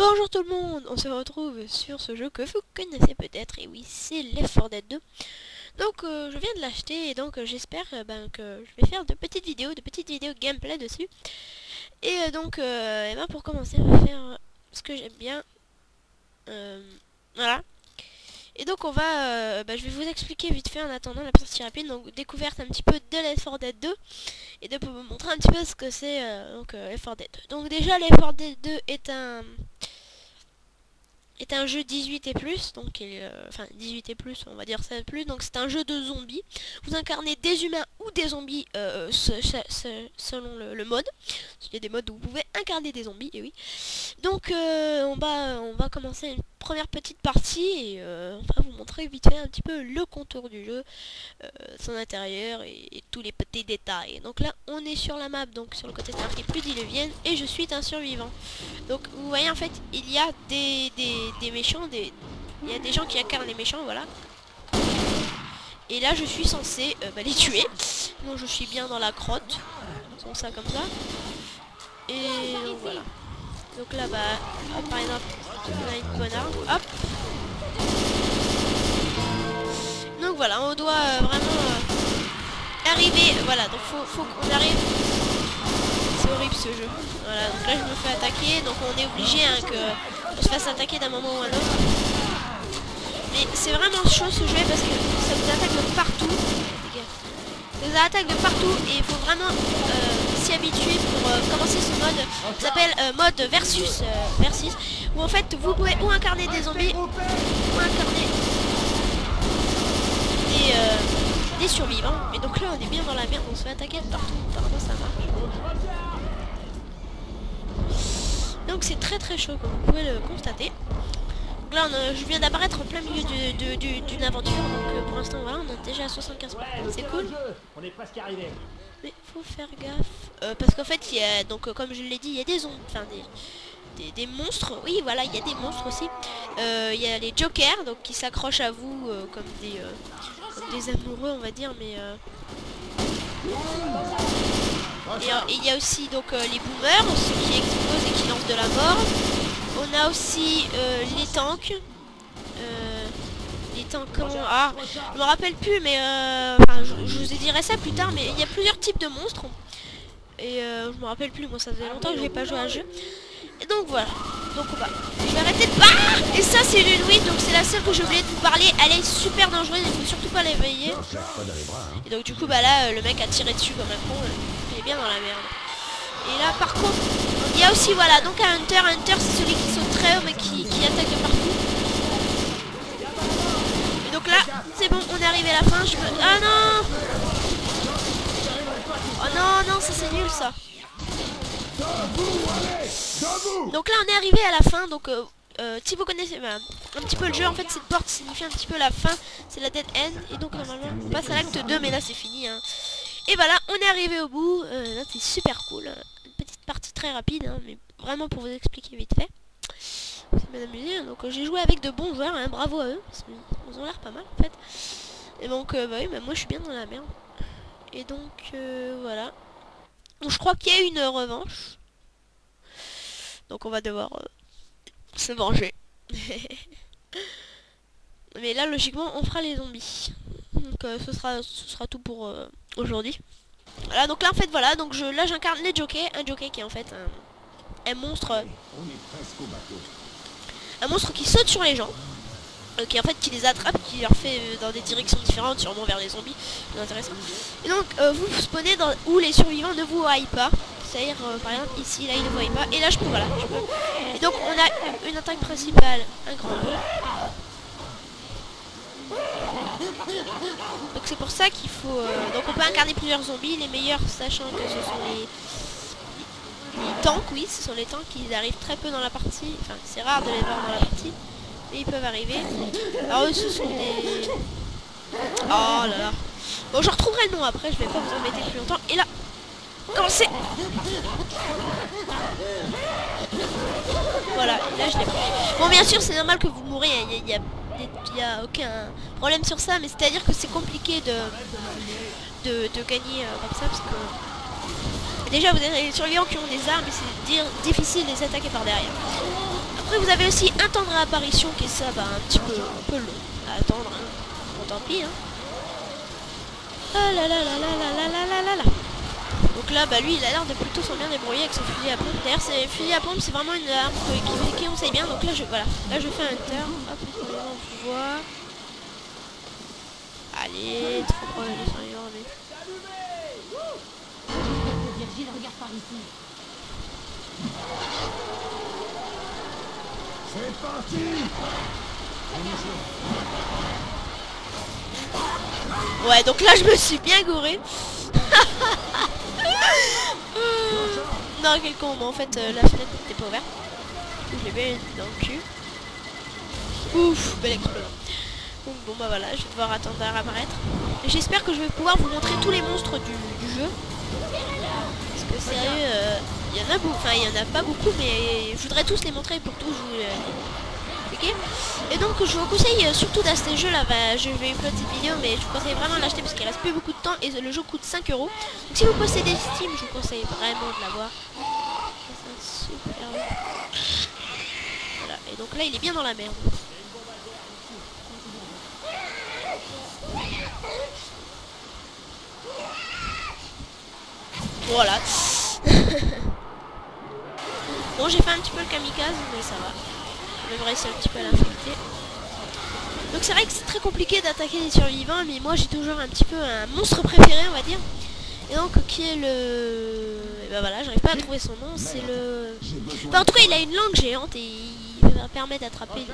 Bonjour tout le monde, on se retrouve sur ce jeu que vous connaissez peut-être, et oui, c'est Left 4 Dead 2. Donc je viens de l'acheter, et donc j'espère que je vais faire de petites vidéos gameplay dessus. Et donc pour commencer, on va faire ce que j'aime bien. Voilà. Et donc on va, je vais vous expliquer vite fait en attendant la partie rapide, donc découverte un petit peu de Left 4 Dead 2. Et de vous montrer un petit peu ce que c'est Left 4 Dead 2. Donc déjà Left 4 Dead 2 est un jeu 18 et plus, donc enfin 18 et plus, on va dire ça plus, donc c'est un jeu de zombies. Vous incarnez des humains ou des zombies selon le mode. Il y a des modes où vous pouvez incarner des zombies, et oui. Donc on va commencer une première petite partie et on va vous montrer vite fait un petit peu le contour du jeu, son intérieur et tous les petits détails. Donc là on est sur la map, donc sur le côté c'est marqué plus diluvienne et je suis un survivant. Donc vous voyez en fait il y a des méchants, il y a des gens qui incarnent les méchants, voilà. Et là je suis censé les tuer. Donc je suis bien dans la crotte, donc ça comme ça. Et donc voilà. Donc là hop, par exemple on a une bonne arme, hop. Donc voilà, on doit vraiment arriver, voilà, donc faut qu'on arrive. C'est horrible ce jeu. Voilà, donc là je me fais attaquer, donc on est obligé qu'on se fasse attaquer d'un moment ou à un autre. Mais c'est vraiment chaud ce jeu parce que ça vous attaque de partout. Ça vous attaque de partout et il faut vraiment s'y habituer pour commencer ce mode. Ça s'appelle mode versus, où en fait vous pouvez ou incarner des zombies ou incarner des survivants. Et donc là on est bien dans la merde, on se fait attaquer de partout. Apparemment ça marche. Donc c'est très très chaud comme vous pouvez le constater. Donc là je viens d'apparaître en plein milieu d'une aventure, donc pour l'instant voilà on est déjà à 75%, c'est cool. On est presque arrivé. Mais faut faire gaffe, parce qu'en fait il y a, donc comme je l'ai dit, il y a des zombies, enfin des monstres, oui voilà il y a des monstres aussi. Il y a les jokers donc qui s'accrochent à vous comme des amoureux on va dire, mais et il y a aussi donc les boomers, ceux qui explosent et qui lancent de la mort. On a aussi les tanks. Les tanks comment... Ah, je me rappelle plus, mais je vous dirai ça plus tard, mais il y a plusieurs types de monstres. Et je me rappelle plus, moi ça faisait longtemps que j'ai pas joué à un jeu. Et donc voilà. Donc je vais arrêter de... Et ça c'est une Louise, donc c'est la seule que j'ai oublié de vous parler. Elle est super dangereuse, il faut surtout pas l'éveiller. Et donc du coup là le mec a tiré dessus comme un con. Il est bien dans la merde. Et là par contre il y a aussi voilà donc un hunter. C'est celui qui saute très haut mais qui attaque de partout. Et donc là c'est bon, on est arrivé à la fin. Ah non. Oh non ça c'est nul ça. Donc là on est arrivé à la fin. Donc si vous connaissez un petit peu le jeu, en fait cette porte signifie un petit peu la fin, c'est la dead end. Et donc normalement on passe à l'acte 2, mais là c'est fini hein. Et voilà, on est arrivé au bout. Là c'est super cool. Une petite partie très rapide hein, mais vraiment pour vous expliquer vite fait. C'est bien amusé hein. Donc j'ai joué avec de bons joueurs hein, bravo à eux, ils ont l'air pas mal en fait. Et donc oui, moi je suis bien dans la merde. Et donc voilà. Donc je crois qu'il y a une revanche. Donc on va devoir se venger. Mais là logiquement on fera les zombies. Donc ce sera tout pour aujourd'hui. Voilà, donc là en fait voilà, donc là j'incarne les jockeys, un jockey qui est en fait un monstre. Un monstre qui saute sur les gens. Qui les attrape, qui leur fait dans des directions différentes, sûrement vers les zombies. C'est intéressant. Et donc vous spawnez où les survivants ne vous voient pas. C'est-à-dire par exemple ici, là ils ne voient pas. Et là je peux voilà. Et donc on a une attaque principale, un grand loup. Donc c'est pour ça qu'il faut... donc on peut incarner plusieurs zombies, les meilleurs sachant que ce sont les tanks, oui, ce sont les tanks qui arrivent très peu dans la partie. Enfin c'est rare de les voir dans la partie. Mais ils peuvent arriver. Alors eux ce sont des... Oh là là. Bon je retrouverai le nom après, je vais pas vous embêter plus longtemps. Et là, commencez. Voilà, là je l'ai pris. Bon bien sûr c'est normal que vous mourrez, il y a aucun problème sur ça, mais c'est à dire que c'est compliqué de gagner comme ça parce que déjà vous avez les survivants qui ont des armes et c'est difficile de les attaquer par derrière. Après vous avez aussi un temps de réapparition qui est ça, bah, un peu long à attendre, hein. Bon, tant pis, hein. Ah là là là là là là là là là. Donc là, bah lui, il a l'air de plutôt s'en bien débrouiller avec son fusil à pompe. D'ailleurs, ce fusil à pompe, c'est vraiment une arme qui conseille bien. Donc là, là, je fais un enter. Hop, on voit. Allez, trop proche de survivre, mais... Virgile, regarde par ici. C'est parti. Ouais, donc là, je me suis bien gouré. Non, quel con, mais en fait, la fenêtre n'était pas ouverte. Je l'ai bien dans le cul. Ouf, belle explosion. Donc bon, bah voilà, je vais devoir attendre à réapparaître. J'espère que je vais pouvoir vous montrer tous les monstres du jeu. Parce que sérieux, il y en a beaucoup, enfin il y en a pas beaucoup, mais je voudrais tous les montrer pour tous vous expliquer. Et donc je vous conseille surtout d'acheter ce jeu là, bah, je vais uploader cette vidéo, mais je vous conseille vraiment de l'acheter parce qu'il reste plus beaucoup de temps et le jeu coûte 5 €. Donc si vous possédez Steam, je vous conseille vraiment de l'avoir. C'est un super jeu. Voilà, et donc là il est bien dans la merde. Voilà. Bon, j'ai fait un petit peu le kamikaze, mais ça va. Je vais réussir un petit peu à l'infecter. Donc c'est vrai que c'est très compliqué d'attaquer les survivants, mais moi j'ai toujours un petit peu un monstre préféré, on va dire. Et donc qui est le... Et ben voilà, j'arrive pas à trouver son nom, c'est le... Enfin, en tout cas, il a une langue géante et il va permettre d'attraper les...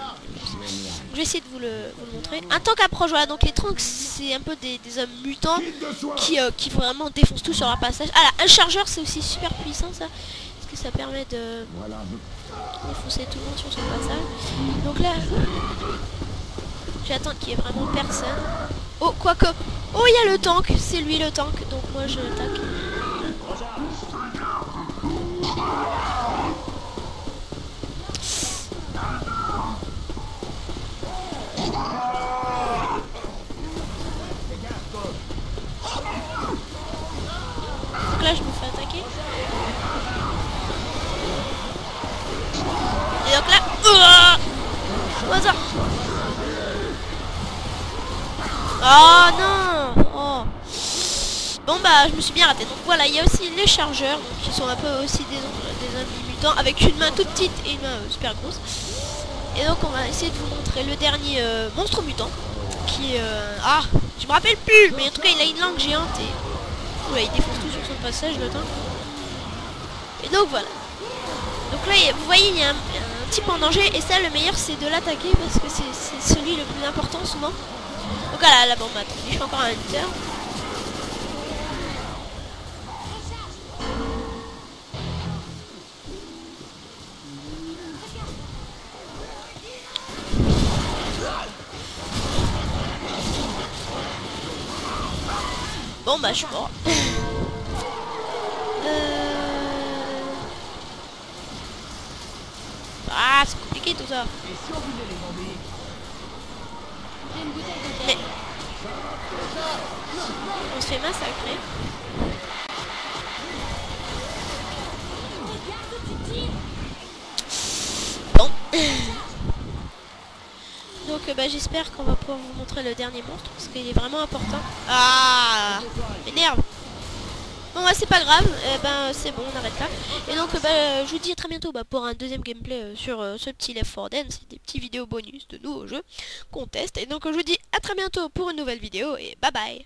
Je vais essayer de vous le montrer. Un tank approche, voilà, donc les tanks c'est un peu des hommes mutants qui vraiment défoncent tout sur leur passage. Ah là, un chargeur c'est aussi super puissant ça, parce que ça permet de défoncer tout le monde sur son passage. Donc là, j'attends qu'il y ait vraiment personne. Oh, quoique, oh il y a le tank, c'est lui le tank, donc moi je l'attaque. Donc là je me fais attaquer. Et donc là, au hasard. Oh non. Oh. Bon bah je me suis bien raté. Donc voilà, il y a aussi les chargeurs donc, qui sont un peu aussi des ennemis mutants avec une main toute petite et une main super grosse. Et donc on va essayer de vous montrer le dernier monstre mutant qui est... ah, je me rappelle plus, mais en tout cas il a une langue géante et... Oula, il défonce tout sur son passage le temps. Et donc voilà. Donc là, vous voyez, il y a un type en danger et ça, le meilleur c'est de l'attaquer parce que c'est celui le plus important souvent. Donc voilà, la bombe, attendez, je fais encore un hunter. Bon bah je suis mort. Ah c'est compliqué tout ça. Mais on se fait massacrer. Bon. Donc bah, j'espère qu'on va pouvoir vous montrer le dernier monstre parce qu'il est vraiment important. Ah, m'énerve. Bon bah c'est pas grave, ben c'est bon, on arrête là. Et donc bah, je vous dis à très bientôt pour un deuxième gameplay sur ce petit Left 4 Dead. C'est des petits vidéos bonus de nouveaux jeux qu'on teste. Et donc je vous dis à très bientôt pour une nouvelle vidéo et bye bye.